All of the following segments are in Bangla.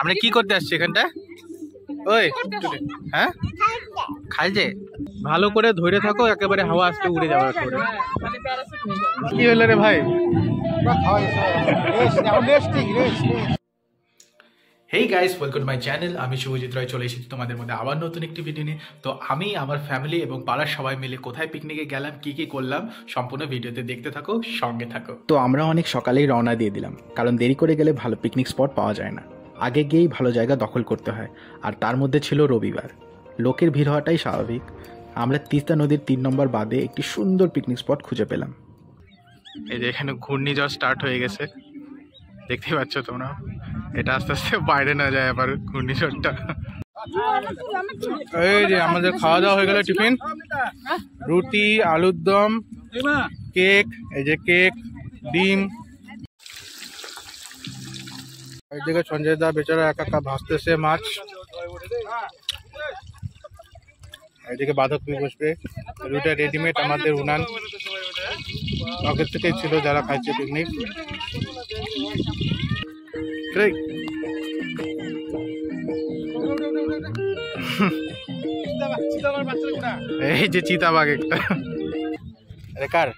আমরা কি করতে আসছি এখানটা? ওই হ্যাঁ খাইছে, ভালো করে ধরে থাকো, একেবারে হাওয়া আসতে উড়ে যাওয়ার করে। কি হলো রে ভাই? Hey guys, welcome to my channel. আমি শুভজিৎ রায় চলে এসেছি তোমাদের মধ্যে আবার নতুন একটি ভিডিও নিয়ে। তো আমি আমার ফ্যামিলি এবং পাড়ার সবাই মিলে কোথায় পিকনিকে গেলাম, কি কি করলাম, সম্পূর্ণ ভিডিওতে দেখতে থাকো, সঙ্গে থাকো। তো আমরা অনেক সকালেই রওনা দিয়ে দিলাম, কারণ দেরি করে গেলে ভালো পিকনিক স্পট পাওয়া যায় না। আগে গিয়েই ভালো জায়গা দখল করতে হয়, আর তার মধ্যে ছিল রবিবার, লোকের ভিড় হওয়াটাই স্বাভাবিক। আমরা তিস্তা নদীর 3 নম্বর বাদে একটি সুন্দর পিকনিক স্পট খুঁজে পেলাম। এই যে এখানে ঘূর্ণিঝড় স্টার্ট হয়ে গেছে, দেখতে পাচ্ছ তোমরা। এটা আস্তে আস্তে বাইরে না যায় আবার ঘূর্ণিঝড়টা। এই যে আমাদের খাওয়া দাওয়া হয়ে গেল, টিফিন রুটি, আলুর দম, কেক, এই যে কেক, ডিম। এইদিকে সঞ্জয় দা বেচারা একা একা ভাজতেছে মাছ। এইদিকে বাঁধাকপি বসবে, রুটা রেডিমেড আমাদের উনান আগের থেকেই ছিল যারা খাইছে পিকনিক। এই যে চিতাবাঘ একটা। কার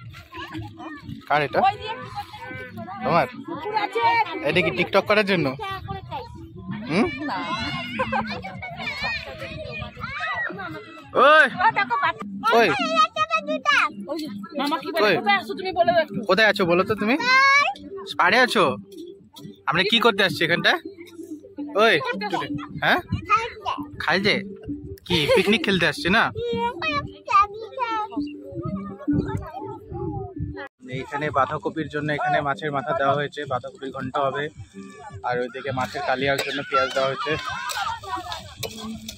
কার এটা? তোমার? এটা কি টিকটক করার জন্য? কোথায় আছো বলো তো? তুমি পাড়ে আছো? আমরা কি করতে আসছি এখানটা? ওই হ্যাঁ খাইছে কি? পিকনিক খেলতে আসছি না? এইখানে বাঁধাকপির জন্য এখানে মাছের মাথা দেওয়া হয়েছে, বাঁধাকপির ঘন্ট হবে। আর ওইদিকে মাছের কালিয়ার জন্য পেঁয়াজ দেওয়া হয়েছে।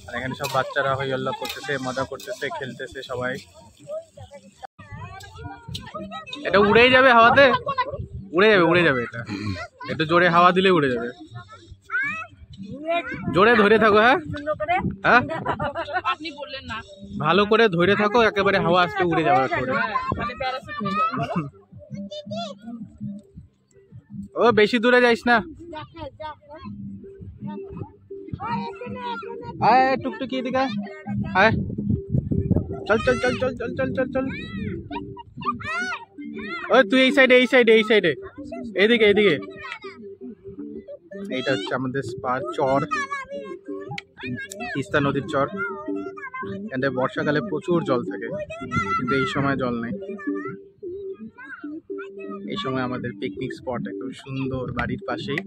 আর এখানে সব বাচ্চারা হই হল্লা করতেছে, মজা করতেছে, খেলতেছে সবাই। এটা উড়েই যাবে হাওয়াতে, উড়ে যাবে, উড়ে যাবে। এটা একটু জোরে হাওয়া দিলে উড়ে যাবে। জোরে ধরে থাকো। হ্যাঁ হ্যাঁ ভালো করে ধরে থাকো, একেবারে হাওয়া আসতে উড়ে যাওয়ার করে। ও বেশি দূরে যাইস না। আয় টুকটুকি এদিকে আয়, চল চল চল চল চল চল চল চল। ও তুই এই সাইডে, এই সাইডে, এই সাইডে, এইদিকে এইদিকে। এইটা হচ্ছে আমাদের স্পা চর, তিস্তা নদীর চর। এখানে বর্ষাকালে প্রচুর জল থাকে, কিন্তু এই সময় জল নেই। এই সময় আমাদের পিকনিক স্পট একদম সুন্দর, বাড়ির পাশেই,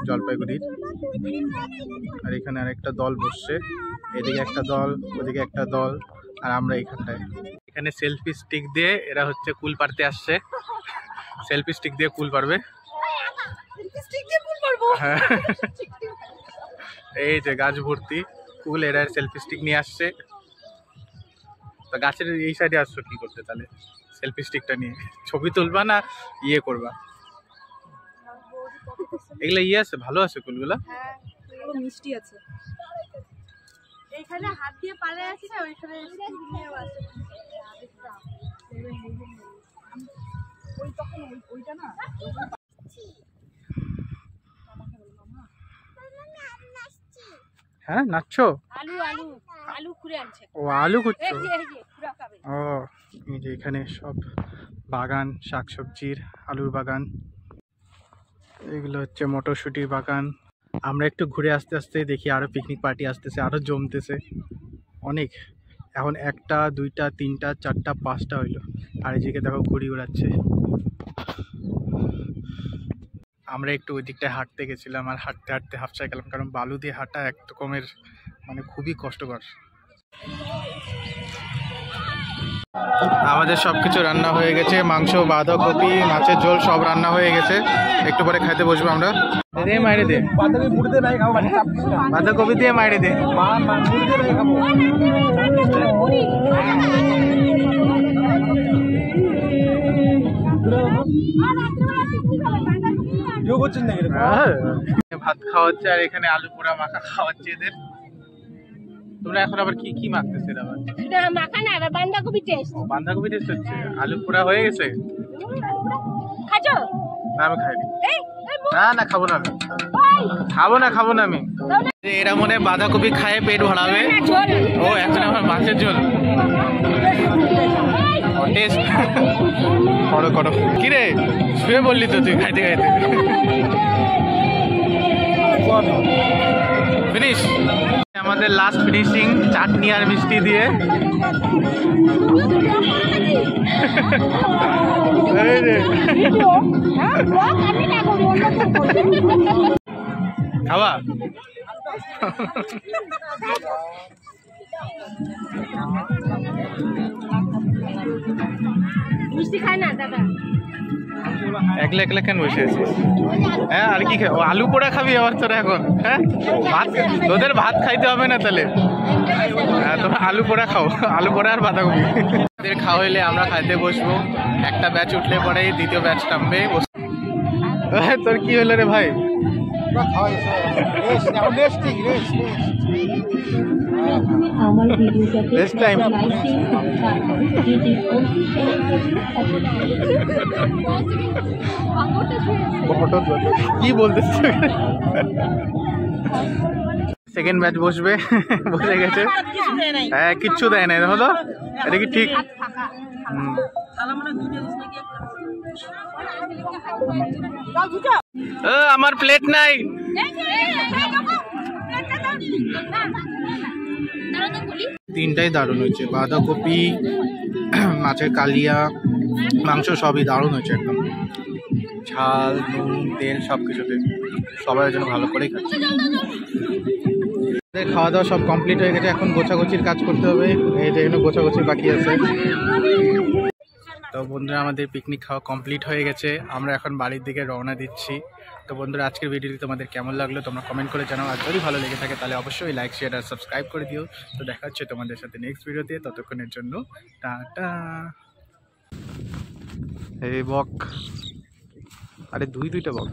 জলপাইগুড়ির। আর এখানে আরেকটা দল বসছে, এদিকে একটা দল, ওদিকে একটা দল, আর আমরা এখানটায়। এখানে সেলফি স্টিক দিয়ে এরা হচ্ছে কুল পারতে আসছে। সেলফি স্টিক দিয়ে কুল পারবে। হ্যাঁ এই যে গাছ ভর্তি কুল, এরা সেলফি স্টিক নিয়ে আসছে। তো গাছের এই সাইডে আসছো কি করতে তাহলে? সেলফি স্টিকটা নিয়ে ছবি তুলবা না ইয়ে করবা? এগুলা ইয়ে আছে, ভালো আছে কুলগুলা, মিষ্টি আছে। এইখানে হাত দিয়ে পালে আছে না, ওইখানে আছে। ওই তখন ওইটা না হ্যাঁ নাচছো? আলু আলু আলু খুঁড়ে আনছে। ও আলু খুঁড়ছো? এই যে পুরা খাবে। ও এই যে এখানে সব বাগান, শাকসবজির, আলুর বাগান। এগুলো হচ্ছে মটরশুঁটির বাগান। আমরা একটু ঘুরে আসতে আসতে দেখি আরো পিকনিক পার্টি আসতেছে, আরো জমতেছে অনেক। এখন 1টা 2টা 3টা 4টা 5টা হইলো, আর এদিকে দেখো ঘুড়ি উড়াচ্ছে। আমরা একটু ওই দিকটায় হাঁটতে গেছিলাম, আর হাঁটতে হাঁটতে হাফসায় গেলাম, কারণ বালু দিয়ে হাঁটা এক রকমের মানে খুবই কষ্টকর। আমাদের সবকিছু রান্না হয়ে গেছে, মাংস, বাঁধাকপি, মাছের ঝোল সব রান্না হয়ে গেছে। একটু পরে খাইতে বসবো আমরা। দে মাইরে দে, বাঁধাকপি দিয়ে মাইরে দে। ভাত খাওয়াচ্ছে, আর এখানে আলু পোড়া মাখা খাওয়াচ্ছে এদের। তোমরা এখন আবার কি কি মাখতেছে? আবার এটা মাখা না, আবার বাঁধাকপি টেস্ট। বাঁধাকপি টেস্ট হচ্ছে। আলু পোড়া হয়ে গেছে। খাচ্ছো? না আমি খাইনি। না না খাবো না আমি। খাবো না আমি এরা মনে হয় বাঁধাকপি খায় পেট ভরাবে। ও এখন আমার মাছের ঝোল টেস্ট করো করো। কিরে শুয়ে বললি তো তুই খাইতে খাইতে ফিনিশ। আমাদের লাস্ট ফিনিশিং চাটনি আর মিষ্টি দিয়ে। খাওয়া মিষ্টি খায় না দাদা। একলা একলা কেন বসে আছিস? হ্যাঁ আর কি খাবো? আলু পোড়া খাবি আবার তোরা এখন? হ্যাঁ ভাত, তোদের ভাত খাইতে হবে না তাহলে? হ্যাঁ তোরা আলু পোড়া খাও, আলু পোড়া আর বাঁধাকপি। আমাদের খাওয়া হইলে আমরা খাইতে বসবো। একটা ব্যাচ উঠলে পরে দ্বিতীয় ব্যাচ নামবে। তোর কি হলো রে ভাই? কি বলতেছ? সেকেন্ড ব্যাচ বসবে, বসে গেছে। হ্যাঁ কিচ্ছু দেয় না হলো, এটা কি ঠিক? আমার প্লেট নাই। তিনটাই দারুণ হয়েছে, বাঁধাকপি, মাছের কালিয়া, মাংস সবই দারুণ হয়েছে একদম। ঝাল, নুন, তেল সব কিছুতে সবার জন্য ভালো করেই খাচ্ছে। খাওয়া দাওয়া সব কমপ্লিট হয়ে গেছে, এখন গোছাগুছির কাজ করতে হবে। এই যে এখানে গোছাগুছি বাকি আছে। তো বন্ধুরা আমাদের পিকনিক খাওয়া কমপ্লিট হয়ে গেছে, আমরা এখন বাড়ির দিকে রওনা দিচ্ছি। তো বন্ধুরা আজকের ভিডিওটি তোমাদের কেমন লাগলো তোমরা কমেন্ট করে জানাও। আর যদি ভালো লেগে থাকে তাহলে অবশ্যই লাইক শেয়ার আর সাবস্ক্রাইব করে দিও। তো দেখা হচ্ছে তোমাদের সাথে নেক্সট ভিডিওতে, ততক্ষণের জন্য টাটা। এই বক, আরে দুইটা বক।